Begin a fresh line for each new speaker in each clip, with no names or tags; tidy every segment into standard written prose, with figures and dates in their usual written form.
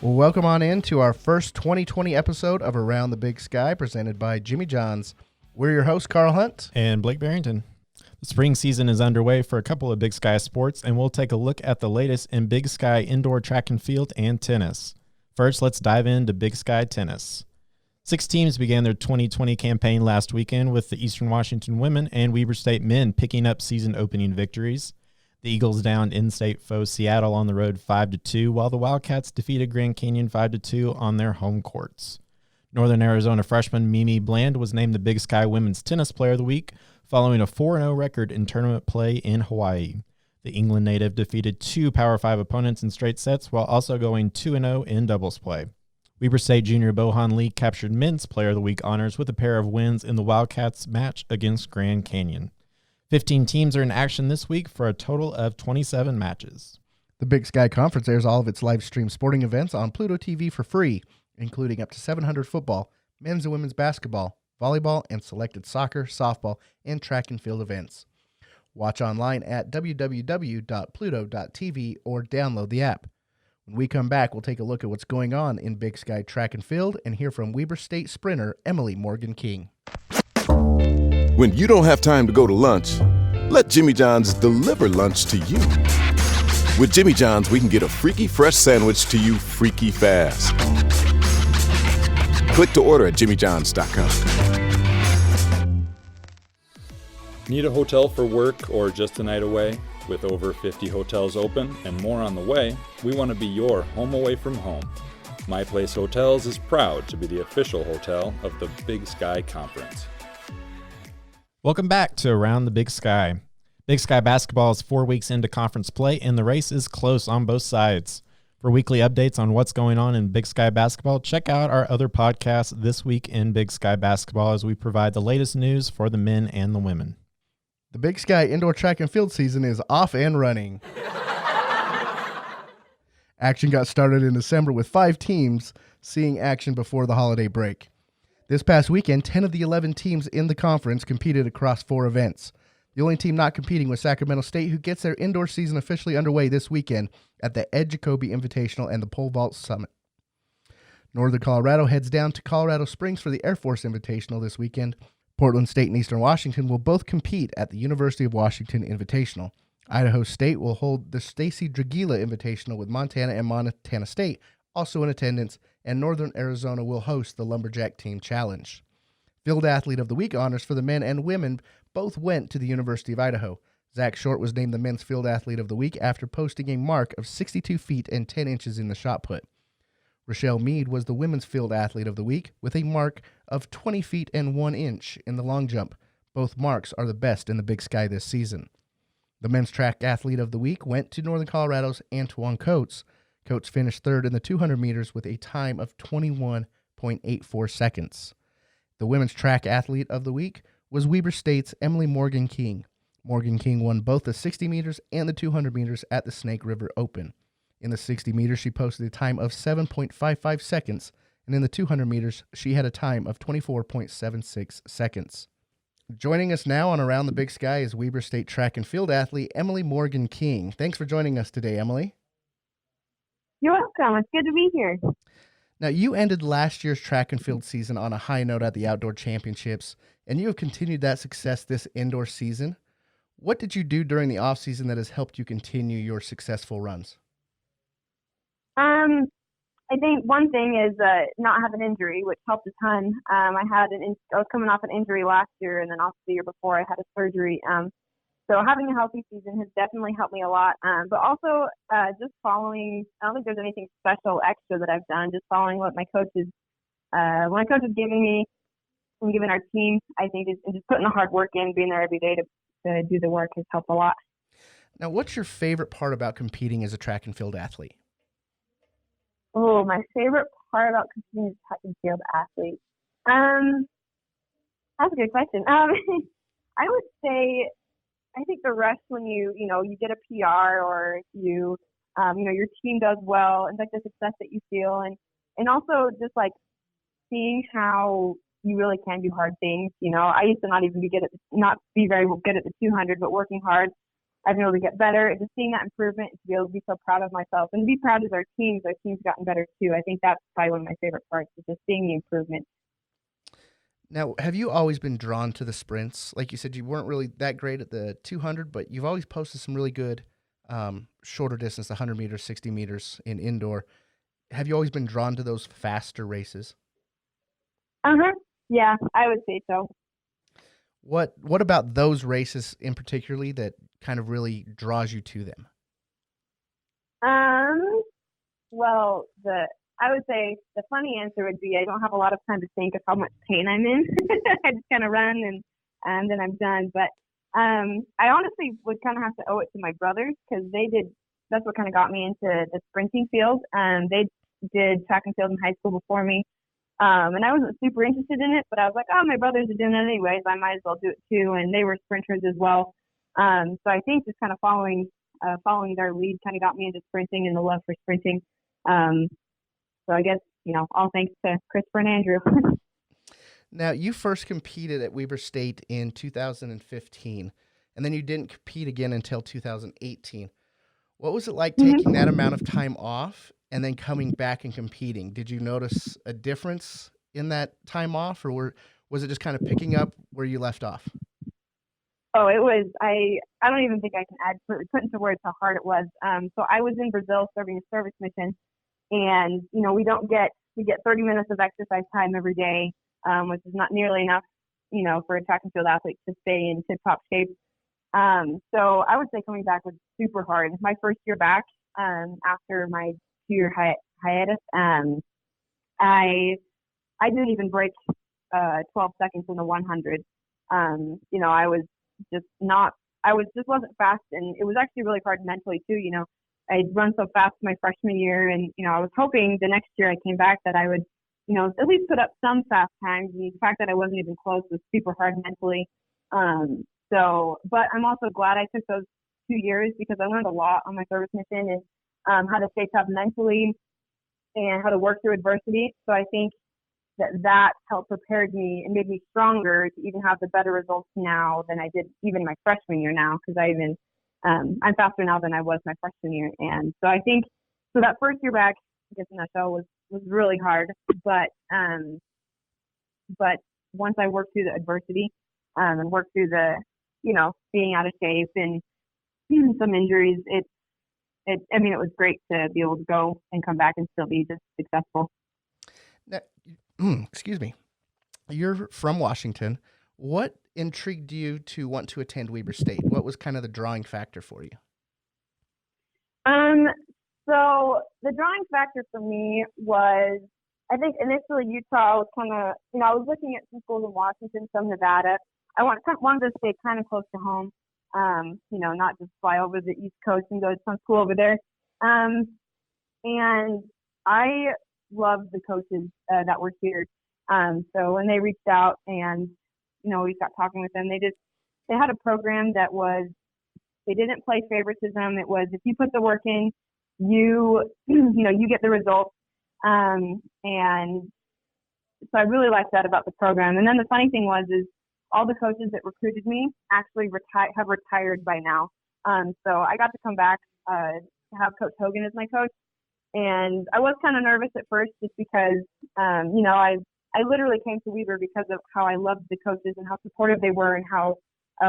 Well, welcome on in to our first 2020 episode of Around the Big Sky, presented by Jimmy John's. We're your hosts, Karl Hunt
and Blake Barington. The spring season is underway for a couple of Big Sky sports, and we'll take a look at the latest in Big Sky indoor track and field and tennis. First, let's dive into Big Sky tennis. 6 teams began their 2020 campaign last weekend, with the Eastern Washington women and Weber State men picking up season opening victories. The Eagles downed in-state foe Seattle on the road 5-2, while the Wildcats defeated Grand Canyon 5-2 on their home courts. Northern Arizona freshman Mimi Bland was named the Big Sky Women's Tennis Player of the Week, following a 4-0 record in tournament play in Hawaii. The England native defeated 2 Power 5 opponents in straight sets, while also going 2-0 in doubles play. Weber State junior Bohan Lee captured Men's Player of the Week honors with a pair of wins in the Wildcats match against Grand Canyon. 15 teams are in action this week for a total of 27 matches.
The Big Sky Conference airs all of its live stream sporting events on Pluto TV for free, including up to 700 football, men's and women's basketball, volleyball, and selected soccer, softball, and track and field events. Watch online at www.pluto.tv or download the app. When we come back, we'll take a look at what's going on in Big Sky track and field and hear from Weber State sprinter Emily Morgan King.
When you don't have time to go to lunch, let Jimmy John's deliver lunch to you. With Jimmy John's, we can get a freaky fresh sandwich to you freaky fast. Click to order at jimmyjohns.com.
Need a hotel for work or just a night away? With over 50 hotels open and more on the way, we want to be your home away from home. My Place Hotels is proud to be the official hotel of the Big Sky Conference.
Welcome back to Around the Big Sky. Big Sky basketball is 4 weeks into conference play, and the race is close on both sides. For weekly updates on what's going on in Big Sky basketball, check out our other podcasts, This Week in Big Sky Basketball, as we provide the latest news for the men and the women.
The Big Sky indoor track and field season is off and running. Action got started in December with 5 teams seeing action before the holiday break. This past weekend, 10 of the 11 teams in the conference competed across 4 events. The only team not competing was Sacramento State, who gets their indoor season officially underway this weekend at the Ed Jacoby Invitational and the Pole Vault Summit. Northern Colorado heads down to Colorado Springs for the Air Force Invitational this weekend. Portland State and Eastern Washington will both compete at the University of Washington Invitational. Idaho State will hold the Stacy Dragila Invitational with Montana and Montana State also in attendance, and Northern Arizona will host the Lumberjack Team Challenge. Field Athlete of the Week honors for the men and women both went to the University of Idaho. Zach Short was named the Men's Field Athlete of the Week after posting a mark of 62 feet and 10 inches in the shot put. Rochelle Mead was the Women's Field Athlete of the Week with a mark of 20 feet and 1 inch in the long jump. Both marks are the best in the Big Sky this season. The Men's Track Athlete of the Week went to Northern Colorado's Antoine Coates. Coates finished third in the 200 meters with a time of 21.84 seconds. The Women's Track Athlete of the Week was Weber State's Emily Morgan King. Morgan King won both the 60 meters and the 200 meters at the Snake River Open. In the 60 meters, she posted a time of 7.55 seconds, and in the 200 meters, she had a time of 24.76 seconds. Joining us now on Around the Big Sky is Weber State track and field athlete Emily Morgan King. Thanks for joining us today, Emily.
You're welcome. It's good to be here.
Now, you ended last year's track and field season on a high note at the Outdoor Championships, and you have continued that success this indoor season. What did you do during the off-season that has helped you continue your successful runs?
I think one thing is not have an injury, which helped a ton. I was coming off an injury last year, and then also the year before I had a surgery. So having a healthy season has definitely helped me a lot. But also just following, I don't think there's anything special extra that I've done, just following what my coach is giving me and giving our team, I think, and just putting the hard work in, being there every day to do the work has helped a lot.
Now, what's your favorite part about competing as a track and field athlete?
Oh, my favorite part about competing as a track and field athlete? That's a good question. I would say, I think the rush when you get a PR or your team does well, and like the success that you feel, and also just like seeing how you really can do hard things. I used to not be very good at the 200, but working hard I've been able to get better. And just seeing that improvement, to be able to be so proud of myself and to be proud of our teams. Our team's gotten better too. I think that's probably one of my favorite parts, is just seeing the improvement.
Now, have you always been drawn to the sprints? Like you said, you weren't really that great at the 200, but you've always posted some really good shorter distance, the 100 meters, 60 meters in indoor. Have you always been drawn to those faster races?
Yeah, I would say so.
What about those races in particularly that kind of really draws you to them?
Well, I would say the funny answer would be I don't have a lot of time to think of how much pain I'm in. I just kind of run and then I'm done. But I honestly would kind of have to owe it to my brothers, because that's what kind of got me into the sprinting field. They did track and field in high school before me. And I wasn't super interested in it, but I was like, oh, my brothers are doing it anyways, I might as well do it too. And they were sprinters as well. So I think just kind of following their lead kind of got me into sprinting and the love for sprinting. So I guess, all thanks to Christopher and Andrew.
Now, you first competed at Weber State in 2015, and then you didn't compete again until 2018. What was it like taking that amount of time off and then coming back and competing? Did you notice a difference in that time off, or was it just kind of picking up where you left off?
Oh, it was. I don't even think I can put into words how hard it was. So I was in Brazil serving a service mission, and we get 30 minutes of exercise time every day, which is not nearly enough, for a track and field athlete to stay in tip-top shape. So I would say coming back was super hard. My first year back, after my 2-year hiatus, I didn't even break 12 seconds in the 100. I wasn't fast, and it was actually really hard mentally too. I'd run so fast my freshman year, and I was hoping the next year I came back that I would, at least put up some fast times. And the fact that I wasn't even close was super hard mentally. But I'm also glad I took those 2 years, because I learned a lot on my service mission, and how to stay tough mentally and how to work through adversity. So I think that helped prepare me and made me stronger to even have the better results now than I did even my freshman year now, because I'm faster now than I was my freshman year. And so I think, so that first year back, I guess in a nutshell, was really hard. But once I worked through the adversity, and worked through the, being out of shape and some injuries, it was great to be able to go and come back and still be just successful.
Now, excuse me. You're from Washington. What intrigued you to want to attend Weber State? What was kind of the drawing factor for you?
So the drawing factor for me was, I think initially Utah was kind of, I was looking at some schools in Washington, some Nevada. I wanted to stay kind of close to home, not just fly over the East Coast and go to some school over there. And I love the coaches that were here. So when they reached out and, we got talking with them, they had a program that they didn't play favoritism. It was, if you put the work in, you get the results. And so I really liked that about the program. And then the funny thing is all the coaches that recruited me actually have retired by now. So I got to come back to have Coach Hogan as my coach. And I was kind of nervous at first, just because, I literally came to Weber because of how I loved the coaches and how supportive they were and how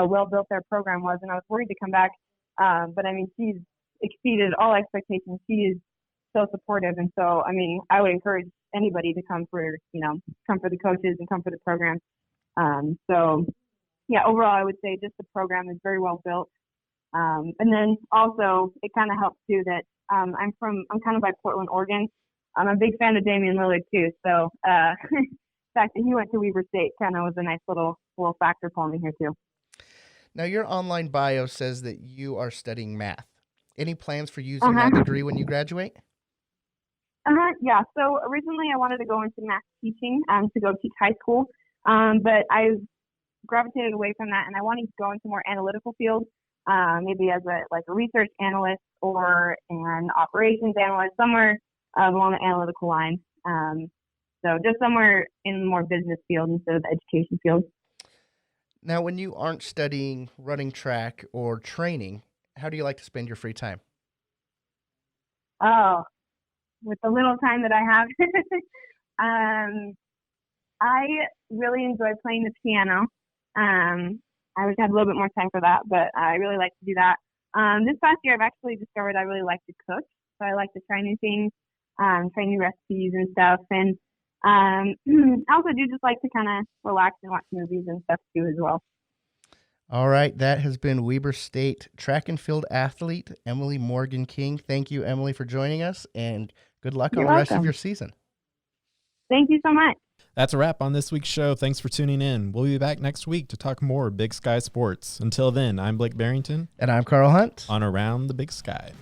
well built their program was. And I was worried to come back. But she's exceeded all expectations. She is so supportive. And so, I would encourage anybody to come for the coaches and come for the program. Overall, I would say just the program is very well built. And then also it kind of helps too that I'm kind of by Portland, Oregon. I'm a big fan of Damian Lillard too. So the fact that he went to Weber State kind of was a nice little factor for me here too.
Now, your online bio says that you are studying math. Any plans for using that degree when you graduate?
Yeah. So originally I wanted to go into math teaching, to go teach high school. But I've gravitated away from that, and I wanted to go into more analytical fields, maybe as a research analyst or an operations analyst, somewhere along the analytical line. So just somewhere in the more business field instead of the education field.
Now, when you aren't studying running track or training, how do you like to spend your free time?
Oh, with the little time that I have, I really enjoy playing the piano. I wish I had a little bit more time for that, but I really like to do that. This past year, I've actually discovered I really like to cook, so I like to try new things, try new recipes and stuff. And I also do just like to kind of relax and watch movies and stuff too as well.
All right, that has been Weber State track and field athlete Emily Morgan King. Thank you, Emily, for joining us, and good luck on the rest of your season.
Thank you so much.
That's a wrap on this week's show. Thanks for tuning in. We'll be back next week to talk more Big Sky sports. Until then, I'm Blake Barington.
And I'm Karl Hunt.
On Around the Big Sky.